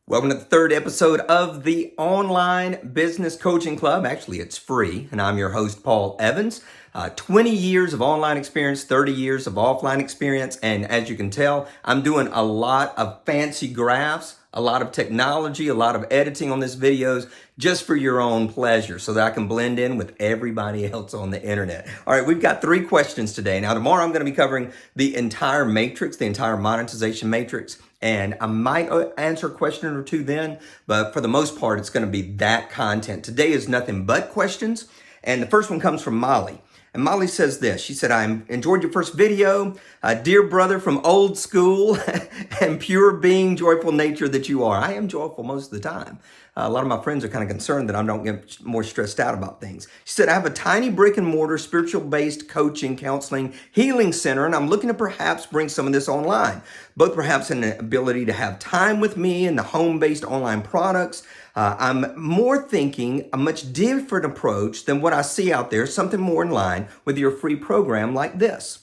Welcome to the third episode of the Online Business Coaching Club. Actually, it's free, and I'm your host, Paul Evans. 20 years of online experience, 30 years of offline experience, and as you can tell, I'm doing a lot of fancy graphs, a lot of technology, a lot of editing on these videos just for your own pleasure so that I can blend in with everybody else on the internet. All right, we've got 3 questions today. Now, tomorrow I'm going to be covering the entire matrix, the entire monetization matrix. And I might answer a question or two then, but for the most part, it's going to be that content. Today is nothing but questions. And the first one comes from Molly. And Molly says this. She said, I enjoyed your first video. Dear brother from old school and pure being, joyful nature that you are. I am joyful most of the time. A lot of my friends are kind of concerned that I don't get more stressed out about things. She said, I have a tiny brick and mortar, spiritual-based coaching, counseling, healing center, and I'm looking to perhaps bring some of this online, both perhaps in the ability to have time with me and the home-based online products. I'm more thinking a much different approach than what I see out there, something more in line with your free program like this.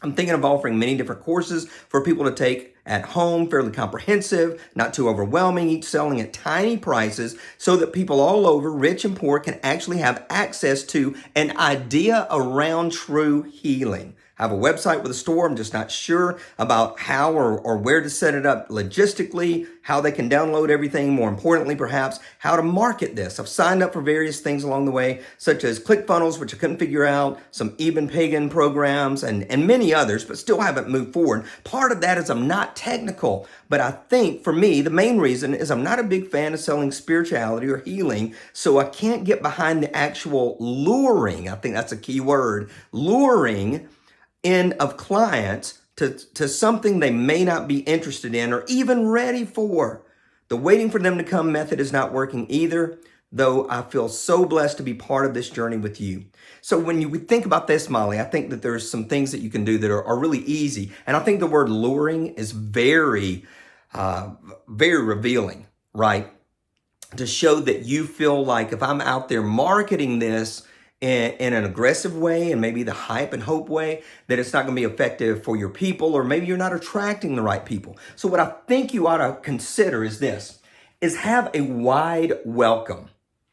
I'm thinking of offering many different courses for people to take at home, fairly comprehensive, not too overwhelming, each selling at tiny prices so that people all over, rich and poor, can actually have access to an idea around true healing. I have a website with a store. I'm just not sure about how or where to set it up logistically, how they can download everything, more importantly, perhaps, how to market this. I've signed up for various things along the way, such as ClickFunnels, which I couldn't figure out, some even pagan programs, and many others, but still haven't moved forward. Part of that is I'm not technical, but I think for me, the main reason is I'm not a big fan of selling spirituality or healing, so I can't get behind the actual luring, I think that's a key word, luring end of clients to something they may not be interested in or even ready for. The waiting for them to come method is not working either, though I feel so blessed to be part of this journey with you. So when you think about this, Molly, I think that there's some things that you can do that are really easy. And I think the word luring is very revealing, right? To show that you feel like if I'm out there marketing this in an aggressive way and maybe the hype and hope way, that it's not going to be effective for your people, or maybe you're not attracting the right people. So what I think you ought to consider is this, is have a wide welcome,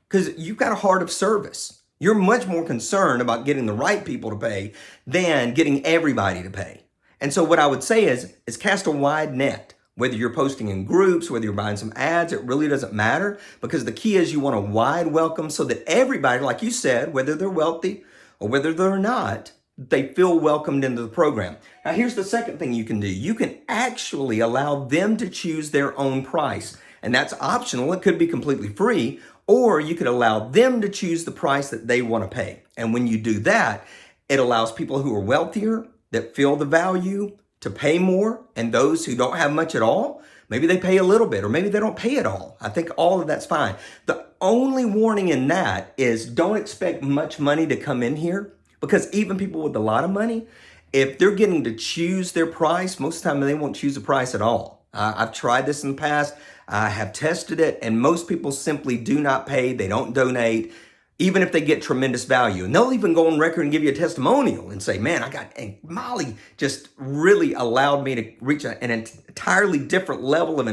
because you've got a heart of service. You're much more concerned about getting the right people to pay than getting everybody to pay. And so what I would say is cast a wide net. Whether you're posting in groups, whether you're buying some ads, it really doesn't matter, because the key is you want a wide welcome so that everybody, like you said, whether they're wealthy or whether they're not, they feel welcomed into the program. Now, here's the second thing you can do. You can actually allow them to choose their own price, and that's optional. It could be completely free, or you could allow them to choose the price that they want to pay. And when you do that, it allows people who are wealthier, that feel the value, to pay more, and those who don't have much at all, maybe they pay a little bit, or maybe they don't pay at all. I think all of that's fine. The only warning in that is don't expect much money to come in here, because even people with a lot of money, if they're getting to choose their price, most of the time they won't choose a price at all. I've tried this in the past. I have tested it, and most people simply do not pay. They don't donate, even if they get tremendous value. And they'll even go on record and give you a testimonial and say, man, and Molly just really allowed me to reach an entirely different level of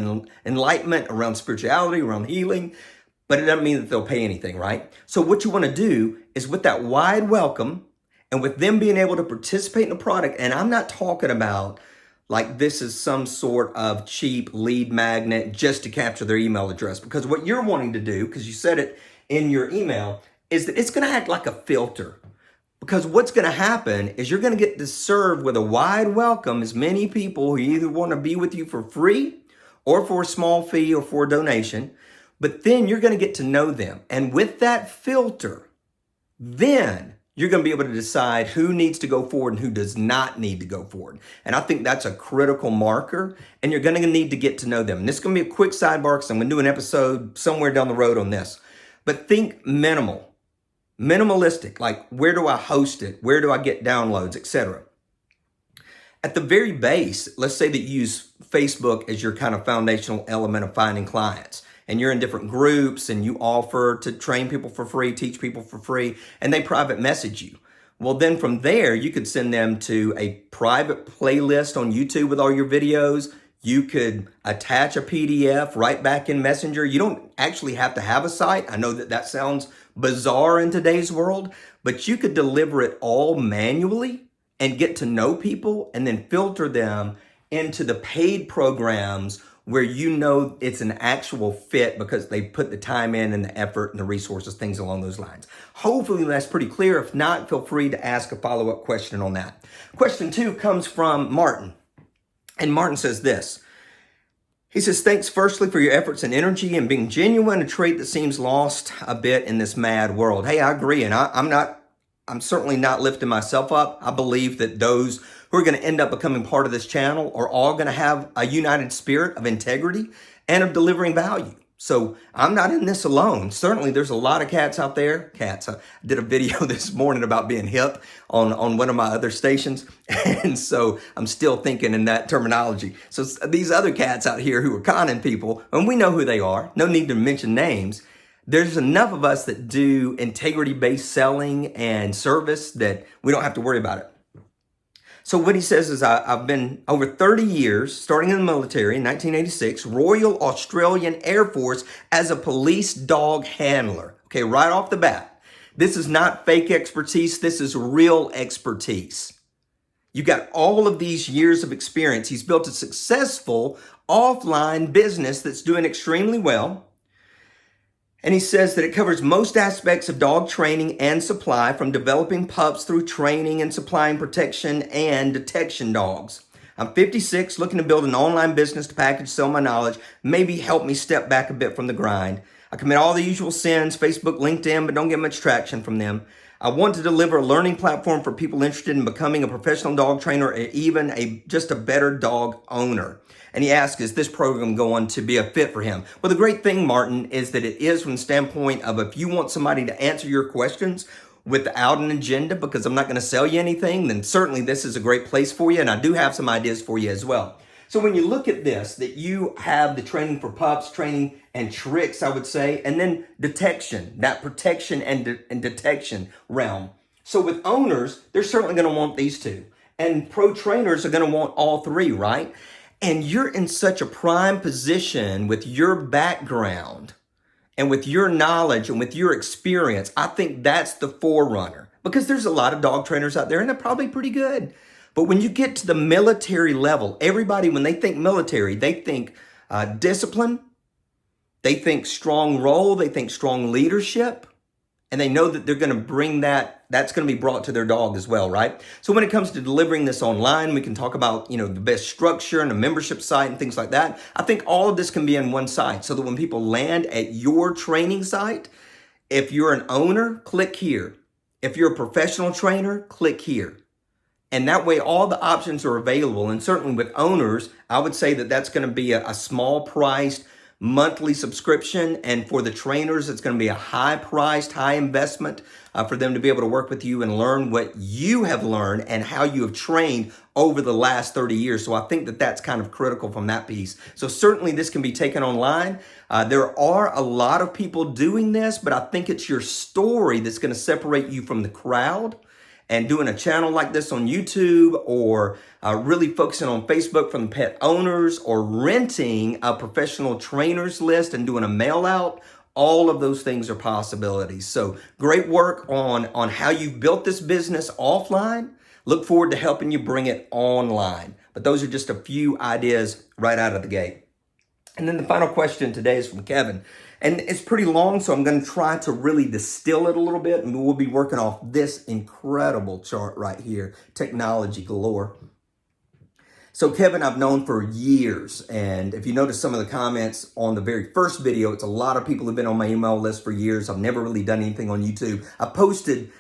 enlightenment around spirituality, around healing. But it doesn't mean that they'll pay anything, right? So what you want to do is, with that wide welcome and with them being able to participate in the product, and I'm not talking about like this is some sort of cheap lead magnet just to capture their email address, because what you're wanting to do, because you said it in your email, is that it's going to act like a filter. Because what's going to happen is you're going to get to serve with a wide welcome as many people who either want to be with you for free or for a small fee or for a donation. But then you're going to get to know them. And with that filter, then you're going to be able to decide who needs to go forward and who does not need to go forward. And I think that's a critical marker, and you're going to need to get to know them. And this is going to be a quick sidebar, because I'm going to do an episode somewhere down the road on this. But think minimalistic, like where do I host it? Where do I get downloads, etc. At the very base, let's say that you use Facebook as your kind of foundational element of finding clients, and you're in different groups and you offer to train people for free, teach people for free, and they private message you. Well, then from there, you could send them to a private playlist on YouTube with all your videos. You could attach a PDF right back in Messenger. You don't actually have to have a site. I know that that sounds bizarre in today's world, but you could deliver it all manually and get to know people and then filter them into the paid programs where you know it's an actual fit because they put the time in and the effort and the resources, things along those lines. Hopefully that's pretty clear. If not, feel free to ask a follow-up question on that. Question 2 comes from Martin. And Martin says this. He says, thanks firstly for your efforts and energy and being genuine, a trait that seems lost a bit in this mad world. Hey, I agree. And I'm certainly not lifting myself up. I believe that those who are going to end up becoming part of this channel are all going to have a united spirit of integrity and of delivering value. So I'm not in this alone. Certainly there's a lot of cats out there. Cats. I did a video this morning about being hip on one of my other stations. And so I'm still thinking in that terminology. So these other cats out here who are conning people, and we know who they are. No need to mention names. There's enough of us that do integrity-based selling and service that we don't have to worry about it. So what he says is, I've been over 30 years, starting in the military in 1986, Royal Australian Air Force as a police dog handler. Okay, right off the bat. This is not fake expertise. This is real expertise. You got all of these years of experience. He's built a successful offline business that's doing extremely well. And he says that it covers most aspects of dog training and supply, from developing pups through training and supplying protection and detection dogs. I'm 56, looking to build an online business to package, sell my knowledge, maybe help me step back a bit from the grind. I commit all the usual sins, Facebook, LinkedIn, but don't get much traction from them. I want to deliver a learning platform for people interested in becoming a professional dog trainer or even just a better dog owner. And he asks, is this program going to be a fit for him? Well, the great thing, Martin, is that it is from the standpoint of if you want somebody to answer your questions without an agenda, because I'm not going to sell you anything, then certainly this is a great place for you. And I do have some ideas for you as well. So when you look at this, that you have the training for pups, training and tricks, I would say, and then detection, that protection and detection realm. So with owners, they're certainly going to want these two. And pro trainers are going to want all three, right? And you're in such a prime position with your background and with your knowledge and with your experience. I think that's the forerunner, because there's a lot of dog trainers out there and they're probably pretty good. But when you get to the military level, everybody, when they think military, they think discipline, they think strong role, they think strong leadership, and they know that they're going to bring that's going to be brought to their dog as well, right? So when it comes to delivering this online, we can talk about, the best structure and a membership site and things like that. I think all of this can be in one site, so that when people land at your training site, if you're an owner, click here. If you're a professional trainer, click here. And that way all the options are available. And certainly with owners, I would say that that's going to be a small priced monthly subscription. And for the trainers, it's going to be a high priced, high investment for them to be able to work with you and learn what you have learned and how you have trained over the last 30 years. So I think that that's kind of critical from that piece. So certainly this can be taken online. There are a lot of people doing this, but I think it's your story that's going to separate you from the crowd. And doing a channel like this on YouTube, or really focusing on Facebook from pet owners, or renting a professional trainers list and doing a mail out, all of those things are possibilities. So great work on how you've built this business offline. Look forward to helping you bring it online. But those are just a few ideas right out of the gate. And then the final question today is from Kevin. And it's pretty long, so I'm going to try to really distill it a little bit. And we'll be working off this incredible chart right here, technology galore. So Kevin, I've known for years. And if you notice some of the comments on the very first video, it's a lot of people who've been on my email list for years. I've never really done anything on YouTube. I posted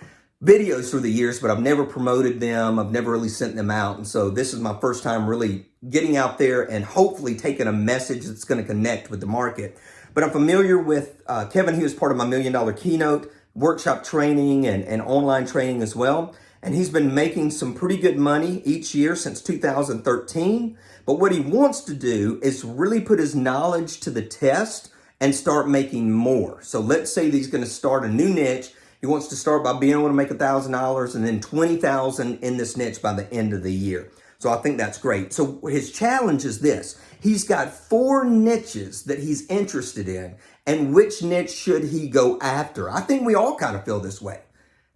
videos through the years, but I've never promoted them. I've never really sent them out. And so this is my first time really getting out there and hopefully taking a message that's going to connect with the market. But I'm familiar with Kevin. He was part of my $1 Million Keynote workshop training and online training as well. And he's been making some pretty good money each year since 2013. But what he wants to do is really put his knowledge to the test and start making more. So let's say that he's going to start a new niche. He wants to start by being able to make $1,000 and then $20,000 in this niche by the end of the year. So I think that's great. So his challenge is this. He's got 4 niches that he's interested in, and which niche should he go after? I think we all kind of feel this way.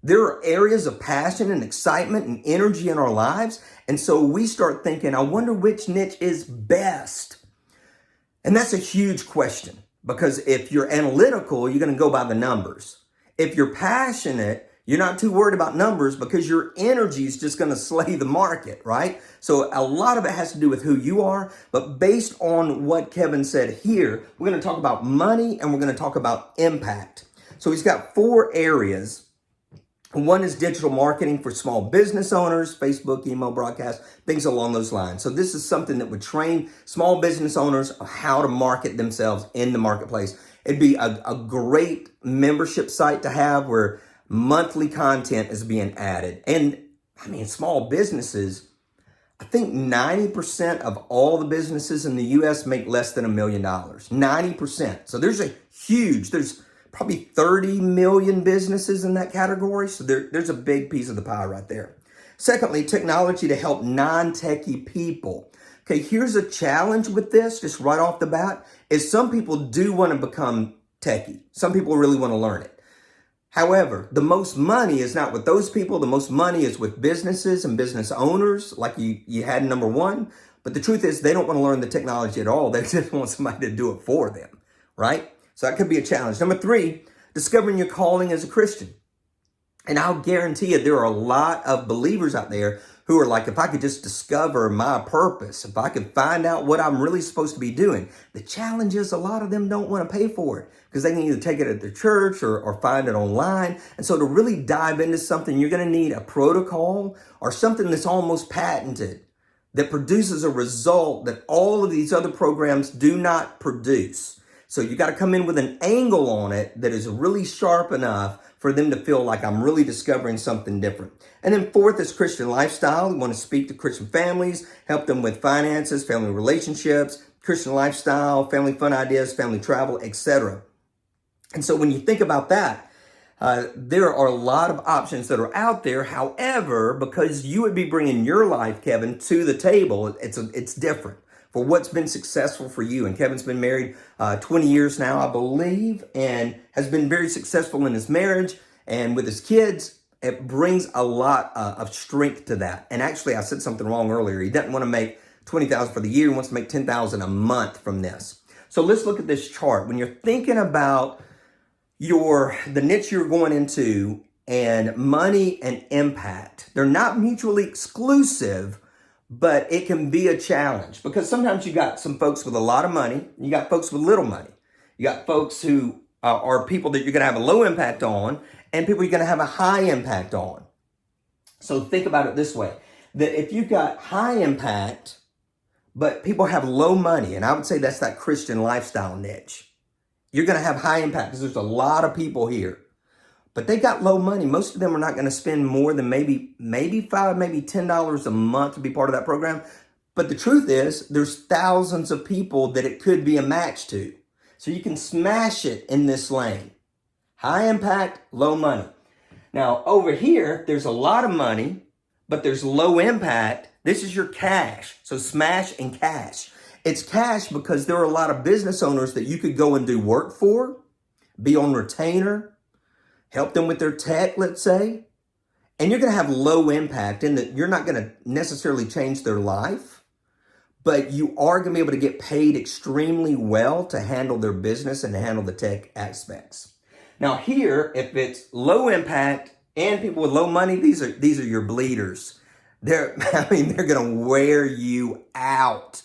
There are areas of passion and excitement and energy in our lives, and so we start thinking, I wonder which niche is best. And that's a huge question, because if you're analytical, you're going to go by the numbers. If you're passionate, you're not too worried about numbers because your energy is just going to slay the market, right? So a lot of it has to do with who you are. But based on what Kevin said here, we're going to talk about money and we're going to talk about impact. So he's got 4 areas. One is digital marketing for small business owners, Facebook, email broadcast, things along those lines. So this is something that would train small business owners on how to market themselves in the marketplace. It'd be a great membership site to have where monthly content is being added. And I mean, small businesses, I think 90% of all the businesses in the US make less than $1 million. 90%. So there's probably 30 million businesses in that category. So there's a big piece of the pie right there. Secondly, technology to help non-techie people. Okay, here's a challenge with this, just right off the bat, is some people do want to become techie. Some people really want to learn it. However, the most money is not with those people. The most money is with businesses and business owners, like you had in number 1. But the truth is they don't want to learn the technology at all. They just want somebody to do it for them, right? So that could be a challenge. Number 3, discovering your calling as a Christian. And I'll guarantee you there are a lot of believers out there who are like, if I could just discover my purpose, if I could find out what I'm really supposed to be doing. The challenge is a lot of them don't want to pay for it because they can either take it at their church or find it online. And so to really dive into something, you're going to need a protocol or something that's almost patented that produces a result that all of these other programs do not produce. So you got to come in with an angle on it that is really sharp enough for them to feel like I'm really discovering something different. And then 4th is Christian lifestyle. We want to speak to Christian families, help them with finances, family relationships, Christian lifestyle, family fun ideas, family travel, etc. And so when you think about that, there are a lot of options that are out there. However, because you would be bringing your life, Kevin, to the table, it's different for what's been successful for you. And Kevin's been married 20 years now, I believe, and has been very successful in his marriage and with his kids. It brings a lot of strength to that. And actually, I said something wrong earlier. He doesn't want to make $20,000 for the year. He wants to make $10,000 a month from this. So let's look at this chart. When you're thinking about the niche you're going into and money and impact, they're not mutually exclusive, but it can be a challenge because sometimes you got some folks with a lot of money. You got folks with little money. You got folks who are people that you're going to have a low impact on and people you're going to have a high impact on. So think about it this way, that if you've got high impact, but people have low money, and I would say that's that Christian lifestyle niche, you're going to have high impact because there's a lot of people here. But they got low money. Most of them are not going to spend more than maybe $5, maybe $10 a month to be part of that program. But the truth is, there's thousands of people that it could be a match to. So you can smash it in this lane. High impact, low money. Now, over here, there's a lot of money, but there's low impact. This is your cash. So smash and cash. It's cash because there are a lot of business owners that you could go and do work for, be on retainer, help them with their tech, let's say, and you're going to have low impact in that you're not going to necessarily change their life, but you are going to be able to get paid extremely well to handle their business and handle the tech aspects. Now here, if it's low impact and people with low money, these are your bleeders. They're going to wear you out.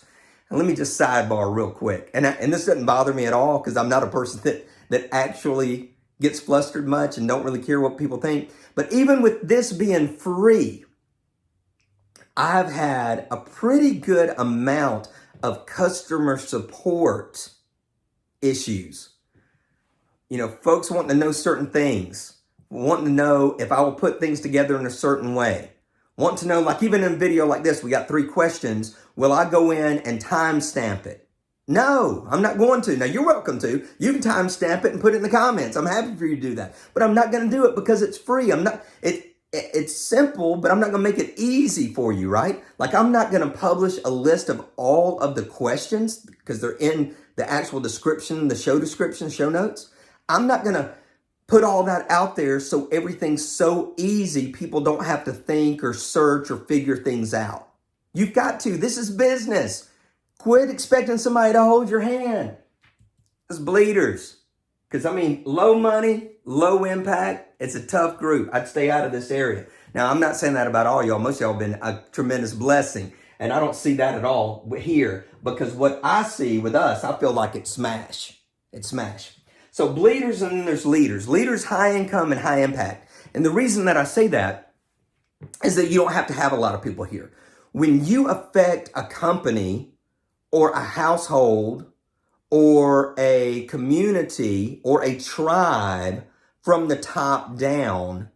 And let me just sidebar real quick. And this doesn't bother me at all because I'm not a person that actually gets flustered much and don't really care what people think. But even with this being free, I've had a pretty good amount of customer support issues. You know, folks wanting to know certain things, wanting to know if I will put things together in a certain way. Want to know, like even in a video like this, we got 3 questions. Will I go in and timestamp it? No, I'm not going to. Now, you're welcome to. You can timestamp it and put it in the comments. I'm happy for you to do that. But I'm not going to do it because it's free. It's simple, but I'm not going to make it easy for you, right? Like I'm not going to publish a list of all of the questions because they're in the actual description, the show description, show notes. I'm not going to put all that out there so everything's so easy people don't have to think or search or figure things out. You've got to. This is business. Quit expecting somebody to hold your hand. It's bleeders. Because, I mean, low money, low impact, it's a tough group. I'd stay out of this area. Now, I'm not saying that about all y'all. Most of y'all have been a tremendous blessing. And I don't see that at all here. Because what I see with us, I feel like it's smash. It's smash. So bleeders and then there's leaders. Leaders, high income and high impact. And the reason that I say that is that you don't have to have a lot of people here. When you affect a company or a household or a community or a tribe from the top down,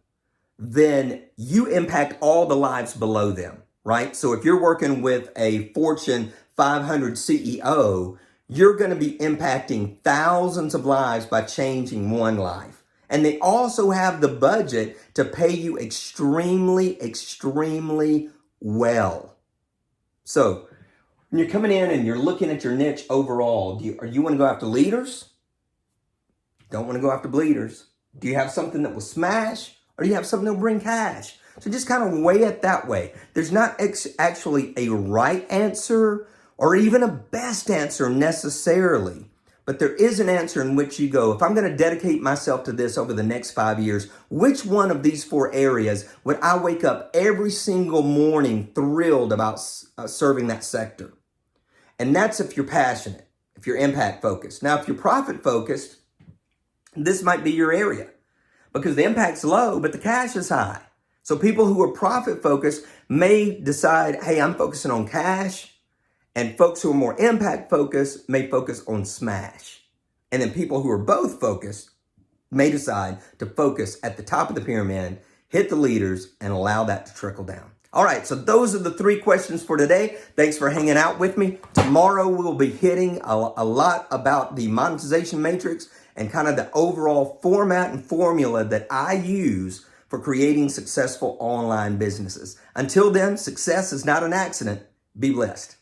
then you impact all the lives below them, right? So if you're working with a Fortune 500 CEO, you're going to be impacting thousands of lives by changing one life. And they also have the budget to pay you extremely, extremely well. So when you're coming in and you're looking at your niche overall, do you want to go after leaders? Don't want to go after bleeders. Do you have something that will smash or do you have something that will bring cash? So just kind of weigh it that way. There's not actually a right answer or even a best answer necessarily, but there is an answer in which you go, if I'm going to dedicate myself to this over the next 5 years, which one of these 4 areas would I wake up every single morning thrilled about serving that sector? And that's if you're passionate, if you're impact focused. Now, if you're profit focused, this might be your area because the impact's low, but the cash is high. So people who are profit focused may decide, hey, I'm focusing on cash. And folks who are more impact focused may focus on smash. And then people who are both focused may decide to focus at the top of the pyramid, hit the leaders, and allow that to trickle down. All right, so those are the 3 questions for today. Thanks for hanging out with me. Tomorrow we'll be hitting a lot about the monetization matrix and kind of the overall format and formula that I use for creating successful online businesses. Until then, success is not an accident. Be blessed.